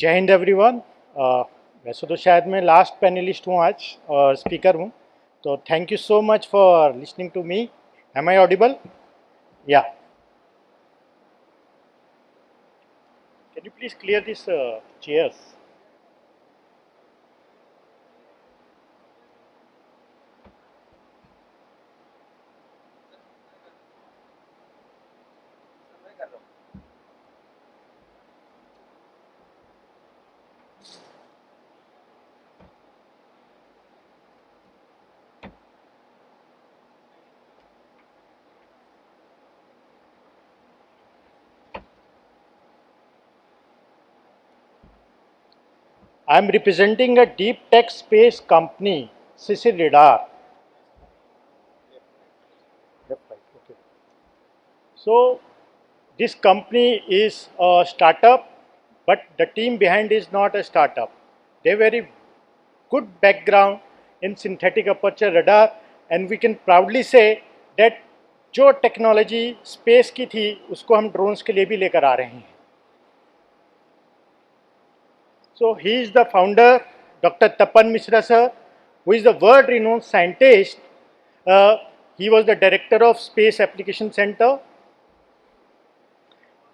जय हिंद एवरीवन। वैसे तो शायद मैं लास्ट पैनलिस्ट हूँ आज और स्पीकर हूँ, तो thank you so much for listening to me. Am I audible? Yeah, can you please clear this chairs? I am representing a deep tech space company, CC Radar. Okay. So this company is a startup, but the team behind is not a startup. They very good background in synthetic aperture radar, and we can proudly say that जो technology space की थी उसको हम drones के लिए भी लेकर आ रहे हैं. So he is the founder, Dr. Tapan Mishra sir, who is the world-renowned scientist. He was the director of Space Application Center.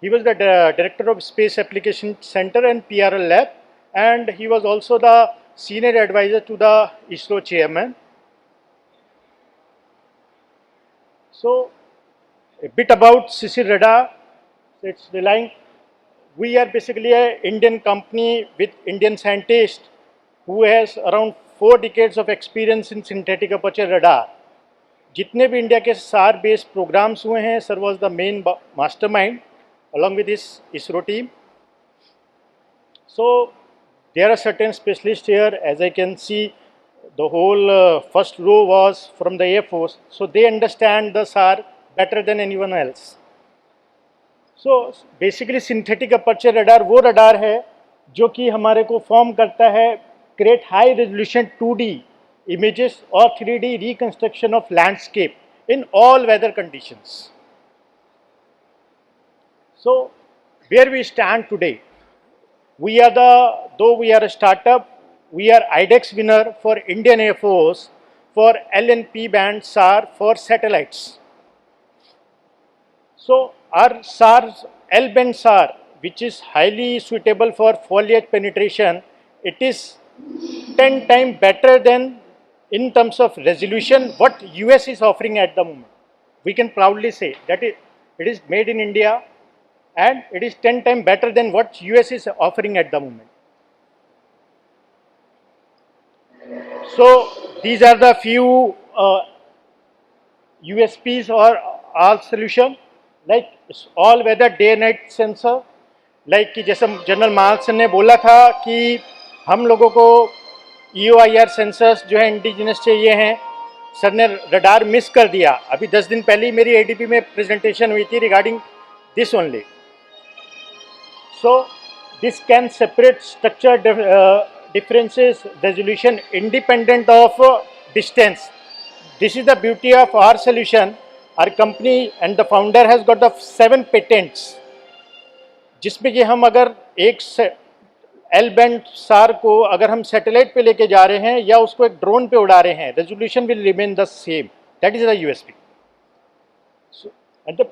He was the director of Space Application Center and PRL Lab, and he was also the senior advisor to the ISRO chairman. So a bit about CC Radar. It's relying. We are basically an Indian company with Indian scientists who has around 4 decades of experience in synthetic aperture radar. जितने भी India के सार based programmes हुए हैं, sir was the main mastermind along with his ISRO team. So there are certain specialists here. As I can see, the whole first row was from the Air Force, so they understand the SAR better than anyone else. So basically synthetic aperture radar वो radar है जो कि हमारे को form करता है create high resolution 2D images or 3D reconstruction of landscape in all weather conditions. So where we stand today, though we are a startup, we are IDEX winner for Indian Air Force for LNP band SAR for satellites. So our SAR, L-band SAR, which is highly suitable for foliage penetration, it is 10 times better than in terms of resolution what US is offering at the moment. We can proudly say that it is made in India and it is 10 times better than what US is offering at the moment. So these are the few USPs or all solution, like all weather day night sensor, like कि जैसे general marks ने बोला था कि हम लोगों को EOIR sensors जो है इंडिजिनस चाहिए हैं, सर ने रडार मिस कर दिया. अभी 10 दिन पहले ही मेरी ADP में प्रेजेंटेशन हुई थी regarding this only. So this can separate structure differences, resolution independent of distance. This is the beauty of our solution. Our company and the founder has got the 7 patents, जिसमें कि हम अगर एक L band सार को अगर हम satellite पे लेके जा रहे हैं या उसको एक ड्रोन पे उड़ा रहे हैं, resolution will remain the same. That is the USP. And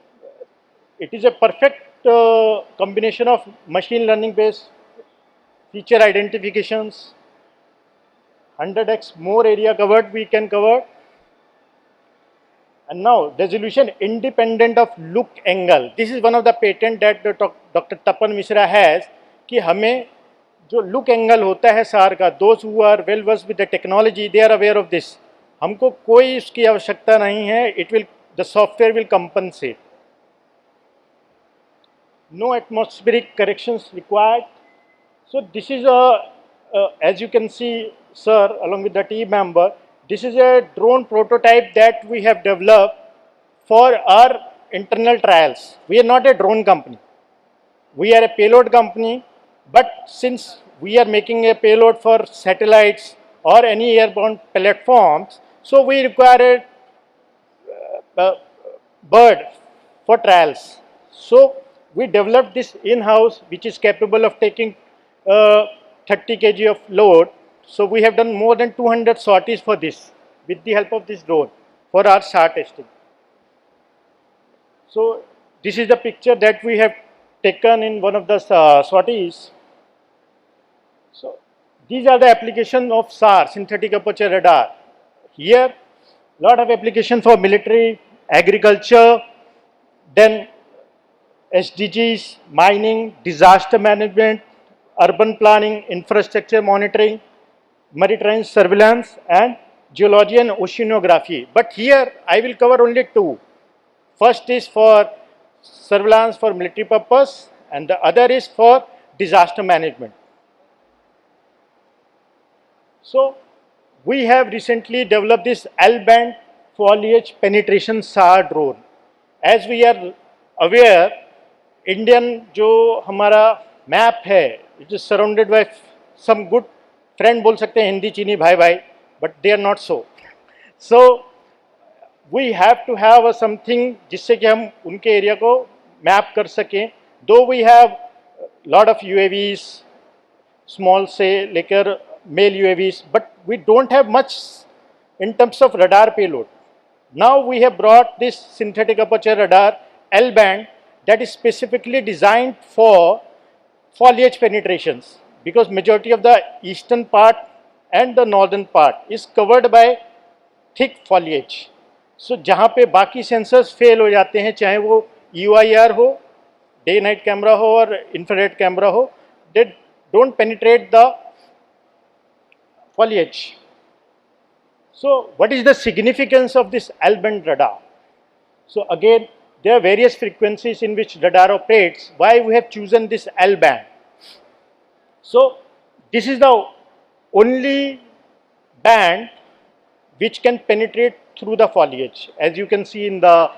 it is a perfect combination of machine learning based feature identifications. 100x more area covered we can cover. And now resolution independent of look angle. This is one of the patent that Dr. Tapan Mishra has, कि हमें जो look angle होता है सार का, those who are well versed with the technology, they are aware of this. हमको कोई उसकी आवश्यकता नहीं है. The software will compensate. No atmospheric corrections required. So this is as you can see, sir, along with the team member, this is a drone prototype that we have developed for our internal trials. We are not a drone company. We are a payload company, but since we are making a payload for satellites or any airborne platforms, so we require a bird for trials. So we developed this in-house, which is capable of taking 30 kg of load. So we have done more than 200 sorties for this with the help of this drone for our SAR testing. So this is the picture that we have taken in one of the sorties. So these are the applications of SAR, synthetic aperture radar. Here, lot of application for military, agriculture, then SDGs, mining, disaster management, urban planning, infrastructure monitoring, maritime surveillance, and geology and oceanography. But here I will cover only two. First is for surveillance for military purpose, and the other is for disaster management. So we have recently developed this L-band foliage penetration SAR drone. As we are aware, Indian जो हमारा map है, it is surrounded by some good friend बोल सकते हैं हिंदी चीनी भाई भाई, but they are not so. So we have to have a something जिससे कि हम उनके एरिया को मैप कर सकें. Though we have lot of UAVs, small से लेकर male UAVs, but we don't have much in terms of radar payload. Now we have brought this synthetic aperture radar L-band that is specifically designed for foliage penetrations, because majority of the eastern part and the northern part is covered by thick foliage. So जहाँ पे बाकी sensors fail हो जाते हैं, चाहे वो UIR हो, day night camera हो और infrared camera हो, they don't penetrate the foliage. So what is the significance of this L-band radar? So again, there are various frequencies in which radar operates. Why we have chosen this L-band? So this is the only band which can penetrate through the foliage. As you can see in the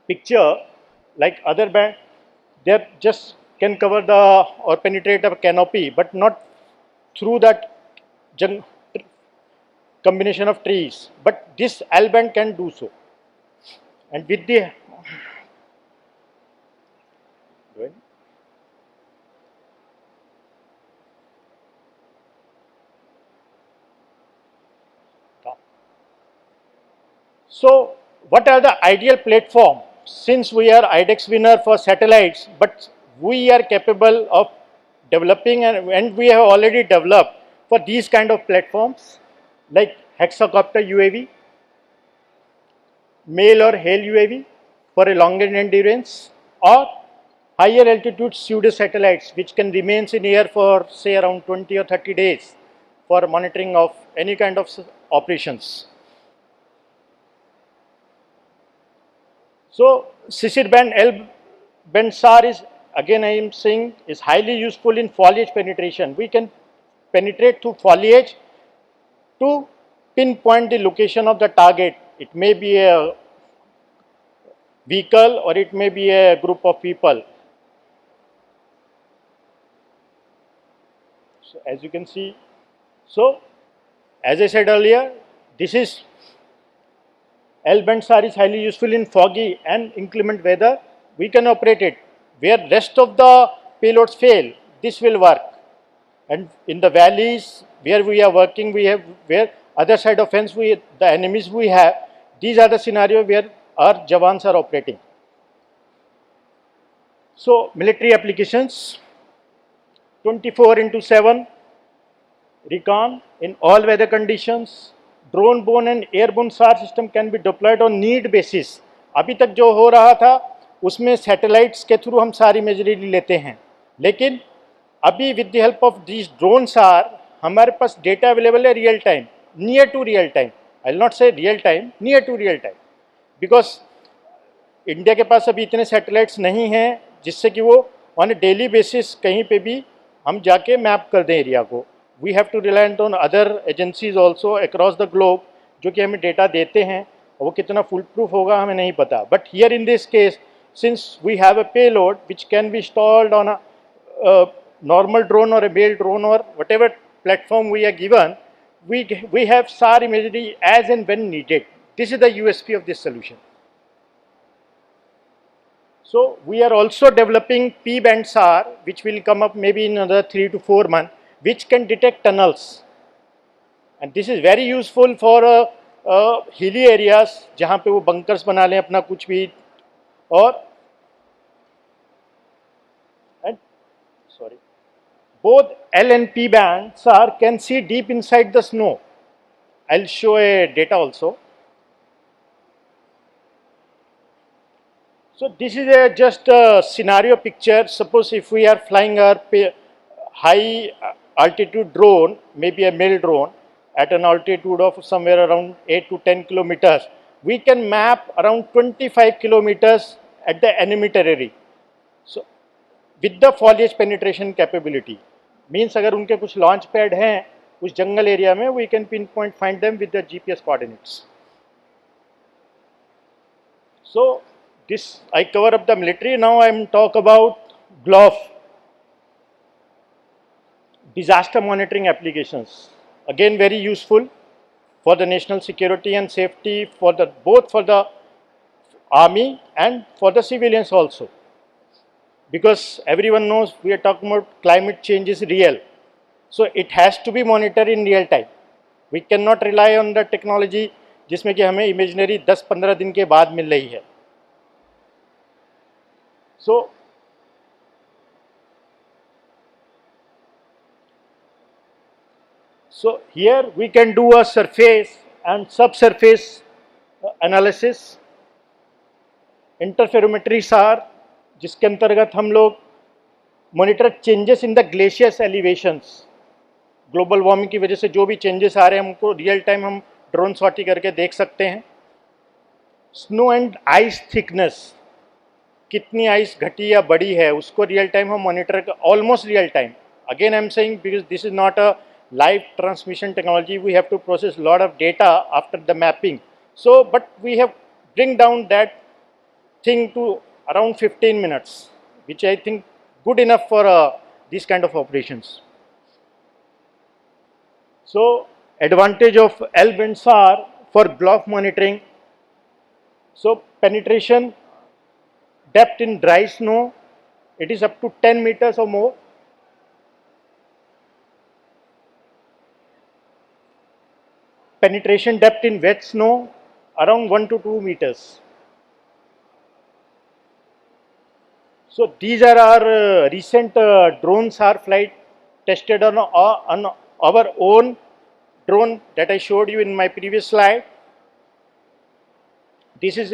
picture, like other band, they just can cover the or penetrate a canopy, but not through that combination of trees. But this L-band can do so. And with the so what are the ideal platform? Since we are IDEX winner for satellites, but we are capable of developing and we have already developed for these kind of platforms like hexacopter UAV, male or HALE UAV for a longer endurance, or higher altitude pseudo satellites which can remain in air for say around 20 or 30 days for monitoring of any kind of operations. So CICID band L-band SAR is, again I am saying, is highly useful in foliage penetration. We can penetrate through foliage to pinpoint the location of the target. It may be a vehicle or it may be a group of people. So as you can see, so as I said earlier, this is L-band SAR is highly useful in foggy and inclement weather. We can operate it. Where rest of the payloads fail, this will work. And in the valleys where we are working, we have where other side of fence the enemies we have. These are the scenario where our Jawans are operating. So military applications, 24/7 recon in all weather conditions. Drone-borne and airborne SAR system can be deployed on need basis. अभी तक जो हो रहा था उसमें satellites के through हम सारी इमेजरी लेते हैं, लेकिन अभी with the help of this drone SAR हमारे पास डेटा अवेलेबल है real time, near to real time. I will not say real time, near to real time, because India के पास अभी इतने सैटेलाइट्स नहीं हैं जिससे कि वो ऑन ए डेली बेसिस कहीं पे भी हम जाके मैप कर दें एरिया को. We have to rely on other agencies also across the globe जो कि हमें डेटा देते हैं, वो कितना फुल प्रूफ होगा हमें नहीं पता. But here in this case, since we have a payload which can be installed on a normal drone or a male drone or whatever platform we are given, we have SAR imagery as and when needed. This is the USP of this solution. So we are also developing P-band SAR, which will come up maybe in another 3 to 4 months, which can detect tunnels. And this is very useful for hilly areas जहाँ पे वो bunkers बना लें अपना कुछ भी और and sorry both L and P band SAR can see deep inside the snow. I'll show a data also. So this is just a scenario picture. Suppose if we are flying our high altitude drone, maybe a male drone, at an altitude of somewhere around 8 to 10 kilometers, we can map around 25 kilometers at the enemy territory. So with the foliage penetration capability, means अगर उनके कुछ launch pad हैं उस जंगल area में, we can pinpoint find them with the GPS coordinates. So this I cover up the military. Now I am talk about GLOF, disaster monitoring applications. Again, very useful for the national security and safety for the both for the army and for the civilians also. Because everyone knows we are talking about climate change is real. So it has to be monitored in real time. We cannot rely on the technology जिसमें कि हमें imaginary 10-15 दिन के बाद मिल रही है. So here we can do a surface and subsurface analysis. Interferometry SAR, जिसके अंतर्गत हम लोग monitor changes in the glaciers elevations. Global warming की वजह से जो भी चेंजेस आ रहे हैं हमको रियल टाइम हम ड्रोन सॉटी करके देख सकते हैं. स्नो एंड आइस थिकनेस, कितनी आइस घटी या बड़ी है उसको रियल टाइम हम monitor almost real time. Again I am saying because this is not a live transmission technology, we have to process lot of data after the mapping. So but we have bring down that thing to around 15 minutes, which I think good enough for these kind of operations. So advantage of L band SAR for GLOF monitoring. So penetration depth in dry snow, it is up to 10 meters or more. Penetration depth in wet snow around 1 to 2 meters. So these are our recent drone SAR flight tested on our own drone that I showed you in my previous slide. This is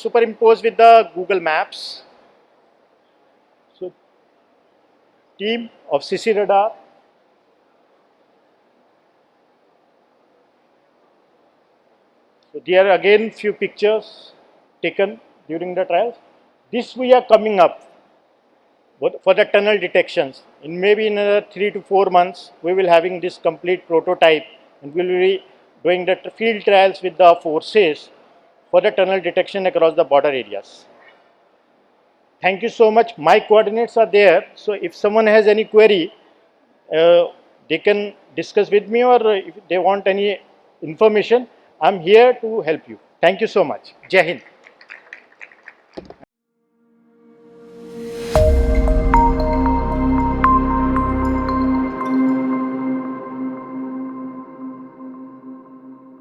superimposed with the Google Maps. So team of CC Radar. So there are again few pictures taken during the trials. This we are coming up for the tunnel detections. In maybe in another 3 to 4 months, we will having this complete prototype and we will be doing the field trials with the forces for the tunnel detection across the border areas. Thank you so much. My coordinates are there. So if someone has any query, they can discuss with me, or if they want any information, I'm here to help you. Thank you so much. Jai Hind.